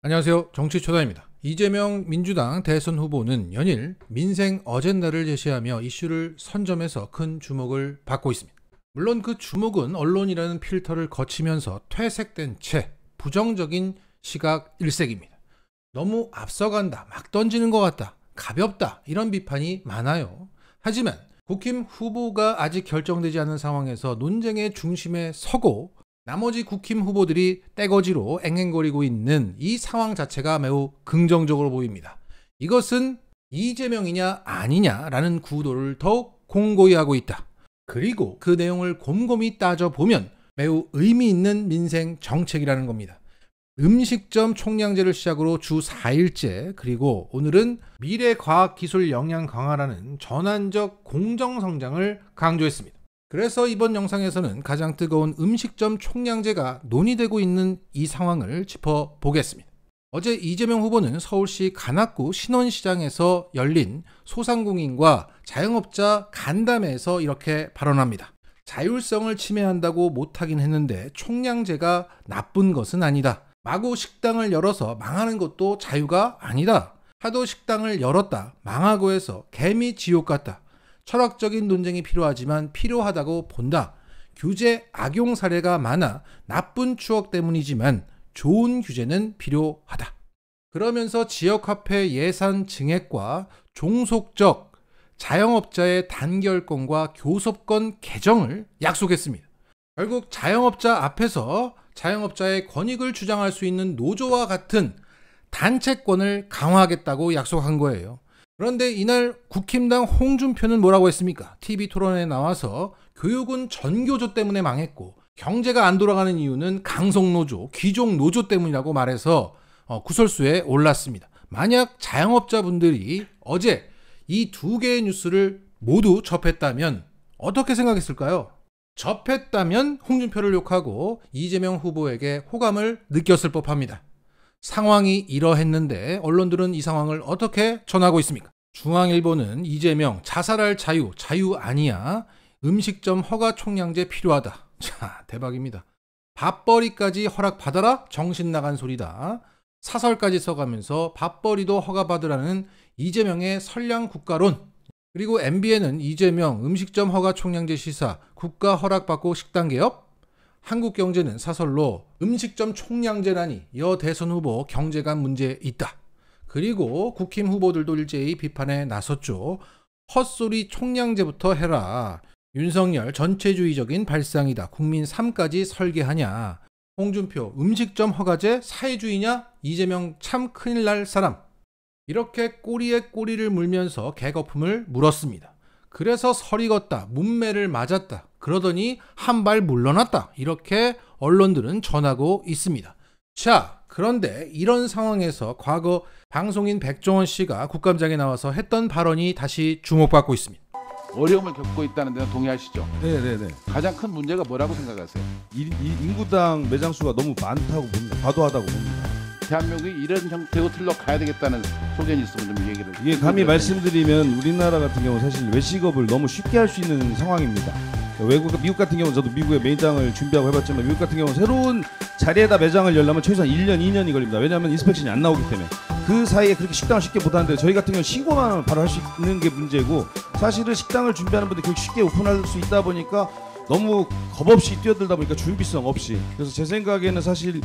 안녕하세요. 정치초단입니다. 이재명 민주당 대선 후보는 연일 민생 어젠다를 제시하며 이슈를 선점해서 큰 주목을 받고 있습니다. 물론 그 주목은 언론이라는 필터를 거치면서 퇴색된 채 부정적인 시각 일색입니다. 너무 앞서간다, 막 던지는 것 같다, 가볍다 이런 비판이 많아요. 하지만 국힘 후보가 아직 결정되지 않은 상황에서 논쟁의 중심에 서고 나머지 국힘 후보들이 떼거지로 앵앵거리고 있는 이 상황 자체가 매우 긍정적으로 보입니다. 이것은 이재명이냐 아니냐라는 구도를 더욱 공고히 하고 있다. 그리고 그 내용을 곰곰이 따져보면 매우 의미 있는 민생 정책이라는 겁니다. 음식점 총량제를 시작으로 주 4일째, 그리고 오늘은 미래과학기술 역량 강화라는 전환적 공정성장을 강조했습니다. 그래서 이번 영상에서는 가장 뜨거운 음식점 총량제가 논의되고 있는 이 상황을 짚어보겠습니다. 어제 이재명 후보는 서울시 관악구 신원시장에서 열린 소상공인과 자영업자 간담회에서 이렇게 발언합니다. 자율성을 침해한다고 못하긴 했는데 총량제가 나쁜 것은 아니다. 마구 식당을 열어서 망하는 것도 자유가 아니다. 하도 식당을 열었다 망하고 해서 개미 지옥 같다. 철학적인 논쟁이 필요하지만 필요하다고 본다. 규제 악용 사례가 많아 나쁜 추억 때문이지만 좋은 규제는 필요하다. 그러면서 지역화폐 예산 증액과 종속적 자영업자의 단결권과 교섭권 개정을 약속했습니다. 결국 자영업자 앞에서 자영업자의 권익을 주장할 수 있는 노조와 같은 단체권을 강화하겠다고 약속한 거예요. 그런데 이날 국힘당 홍준표는 뭐라고 했습니까? TV토론에 나와서 교육은 전교조 때문에 망했고 경제가 안 돌아가는 이유는 강성노조, 귀족노조 때문이라고 말해서 구설수에 올랐습니다. 만약 자영업자분들이 어제 이 두 개의 뉴스를 모두 접했다면 어떻게 생각했을까요? 접했다면 홍준표를 욕하고 이재명 후보에게 호감을 느꼈을 법합니다. 상황이 이러했는데 언론들은 이 상황을 어떻게 전하고 있습니까? 중앙일보는 이재명 자살할 자유 아니야. 음식점 허가 총량제 필요하다. 자, 대박입니다. 밥벌이까지 허락받아라? 정신 나간 소리다. 사설까지 써가면서 밥벌이도 허가받으라는 이재명의 선량 국가론. 그리고 MBN은 이재명 음식점 허가 총량제 시사 국가 허락받고 식당 개업? 한국경제는 사설로 음식점 총량제라니 여 대선 후보 경제관 문제 있다. 그리고 국힘 후보들도 일제히 비판에 나섰죠. 헛소리 총량제부터 해라. 윤석열 전체주의적인 발상이다. 국민 삶까지 설계하냐. 홍준표 음식점 허가제 사회주의냐. 이재명 참 큰일 날 사람. 이렇게 꼬리에 꼬리를 물면서 개거품을 물었습니다. 그래서 설익었다, 문매를 맞았다, 그러더니 한 발 물러났다, 이렇게 언론들은 전하고 있습니다. 자, 그런데 이런 상황에서 과거 방송인 백종원 씨가 국감장에 나와서 했던 발언이 다시 주목받고 있습니다. 어려움을 겪고 있다는 데는 동의하시죠? 네네네. 가장 큰 문제가 뭐라고 생각하세요? 인구당 매장 수가 너무 많다고 봅니다. 과도하다고 봅니다. 대한민국이 이런 형태로 틀러 가야 되겠다는 소견이 있으면 좀 얘기를. 이게 감히 말씀드리면 우리나라 같은 경우 사실 외식업을 너무 쉽게 할 수 있는 상황입니다. 미국 같은 경우는 저도 미국에 매장을 준비하고 해봤지만 미국 같은 경우는 새로운 자리에다 매장을 열려면 최소한 1년, 2년이 걸립니다. 왜냐하면 인스펙션이 안 나오기 때문에. 그 사이에 그렇게 식당을 쉽게 못하는데 저희 같은 경우는 신고만 하면 바로 할 수 있는 게 문제고, 사실은 식당을 준비하는 분들이 그렇게 쉽게 오픈할 수 있다 보니까 너무 겁없이 뛰어들다 보니까 준비성 없이. 그래서 제 생각에는 사실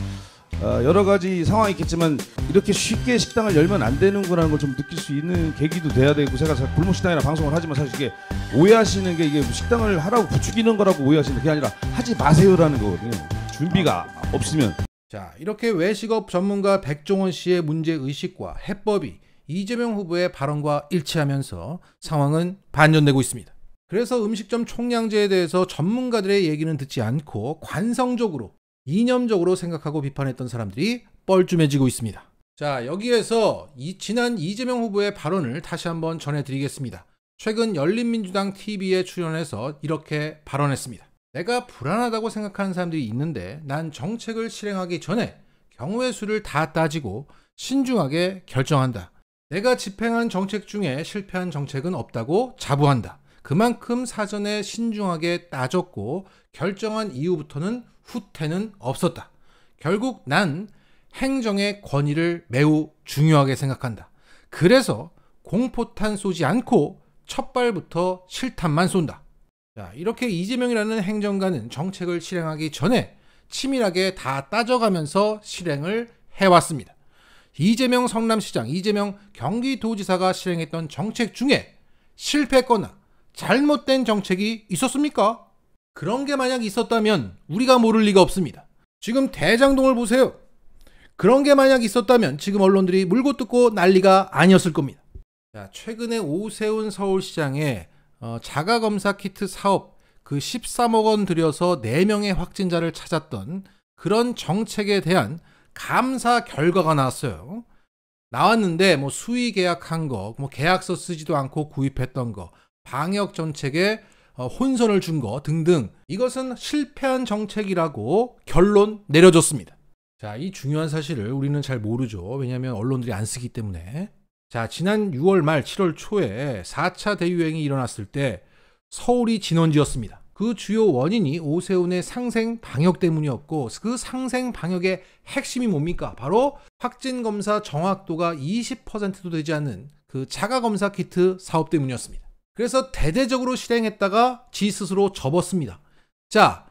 여러 가지 상황이 있겠지만 이렇게 쉽게 식당을 열면 안 되는구나는 걸 좀 느낄 수 있는 계기도 돼야 되고, 제가 골목식당이나 방송을 하지만 사실 이게 오해하시는 게 이게 식당을 하라고 부추기는 거라고 오해하시는 게 아니라 하지 마세요라는 거거든요. 준비가 없으면. 자, 이렇게 외식업 전문가 백종원 씨의 문제의식과 해법이 이재명 후보의 발언과 일치하면서 상황은 반전되고 있습니다. 그래서 음식점 총량제에 대해서 전문가들의 얘기는 듣지 않고 관성적으로 이념적으로 생각하고 비판했던 사람들이 뻘쭘해지고 있습니다. 자, 여기에서 지난 이재명 후보의 발언을 다시 한번 전해드리겠습니다. 최근 열린민주당 TV에 출연해서 이렇게 발언했습니다. 내가 불안하다고 생각하는 사람들이 있는데 난 정책을 실행하기 전에 경우의 수를 다 따지고 신중하게 결정한다. 내가 집행한 정책 중에 실패한 정책은 없다고 자부한다. 그만큼 사전에 신중하게 따졌고 결정한 이후부터는 후퇴는 없었다. 결국 난 행정의 권위를 매우 중요하게 생각한다. 그래서 공포탄 쏘지 않고 첫발부터 실탄만 쏜다. 자, 이렇게 이재명이라는 행정가는 정책을 실행하기 전에 치밀하게 다 따져가면서 실행을 해왔습니다. 이재명 성남시장, 이재명 경기도지사가 실행했던 정책 중에 실패했거나 잘못된 정책이 있었습니까? 그런 게 만약 있었다면 우리가 모를 리가 없습니다. 지금 대장동을 보세요. 그런 게 만약 있었다면 지금 언론들이 물고 뜯고 난리가 아니었을 겁니다. 자, 최근에 오세훈 서울시장의 자가검사 키트 사업, 그 13억 원 들여서 4명의 확진자를 찾았던 그런 정책에 대한 감사 결과가 나왔어요. 나왔는데 뭐 수의 계약한 거, 뭐 계약서 쓰지도 않고 구입했던 거, 방역 정책에 혼선을 준 거 등등, 이것은 실패한 정책이라고 결론 내려줬습니다. 자, 이 중요한 사실을 우리는 잘 모르죠. 왜냐하면 언론들이 안 쓰기 때문에. 자, 지난 6월 말 7월 초에 4차 대유행이 일어났을 때 서울이 진원지였습니다. 그 주요 원인이 오세훈의 상생 방역 때문이었고, 그 상생 방역의 핵심이 뭡니까? 바로 확진검사 정확도가 20%도 되지 않는 그 자가검사 키트 사업 때문이었습니다. 그래서 대대적으로 실행했다가 지 스스로 접었습니다. 자,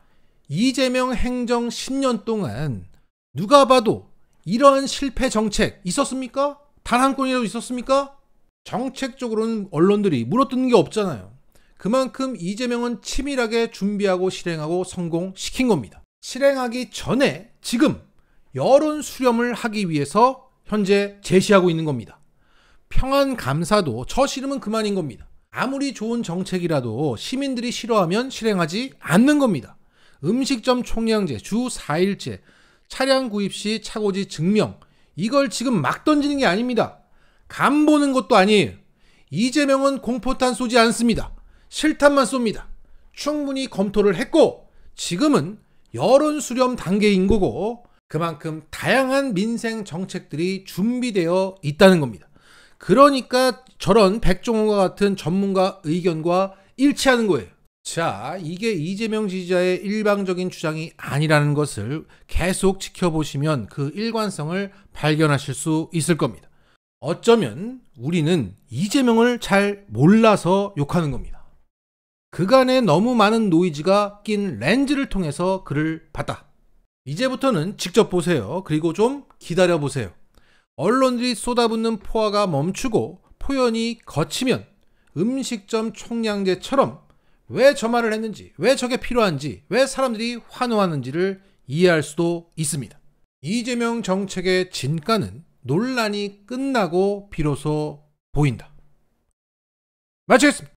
이재명 행정 10년 동안 누가 봐도 이러한 실패 정책 있었습니까? 단 한 건이라도 있었습니까? 정책적으로는 언론들이 물어뜯는 게 없잖아요. 그만큼 이재명은 치밀하게 준비하고 실행하고 성공시킨 겁니다. 실행하기 전에 지금 여론 수렴을 하기 위해서 현재 제시하고 있는 겁니다. 평안 감사도 저 싫으면 그만인 겁니다. 아무리 좋은 정책이라도 시민들이 싫어하면 실행하지 않는 겁니다. 음식점 총량제, 주 4일제, 차량 구입 시 차고지 증명, 이걸 지금 막 던지는 게 아닙니다. 간 보는 것도 아니에요. 이재명은 공포탄 쏘지 않습니다. 실탄만 쏩니다. 충분히 검토를 했고 지금은 여론 수렴 단계인 거고, 그만큼 다양한 민생 정책들이 준비되어 있다는 겁니다. 그러니까 저런 백종원과 같은 전문가 의견과 일치하는 거예요. 자, 이게 이재명 지지자의 일방적인 주장이 아니라는 것을 계속 지켜보시면 그 일관성을 발견하실 수 있을 겁니다. 어쩌면 우리는 이재명을 잘 몰라서 욕하는 겁니다. 그간에 너무 많은 노이즈가 낀 렌즈를 통해서 그를 봤다. 이제부터는 직접 보세요. 그리고 좀 기다려보세요. 언론들이 쏟아붓는 포화가 멈추고 표현이 거치면 음식점 총량제처럼 왜 저 말을 했는지, 왜 저게 필요한지, 왜 사람들이 환호하는지를 이해할 수도 있습니다. 이재명 정책의 진가는 논란이 끝나고 비로소 보인다. 마치겠습니다.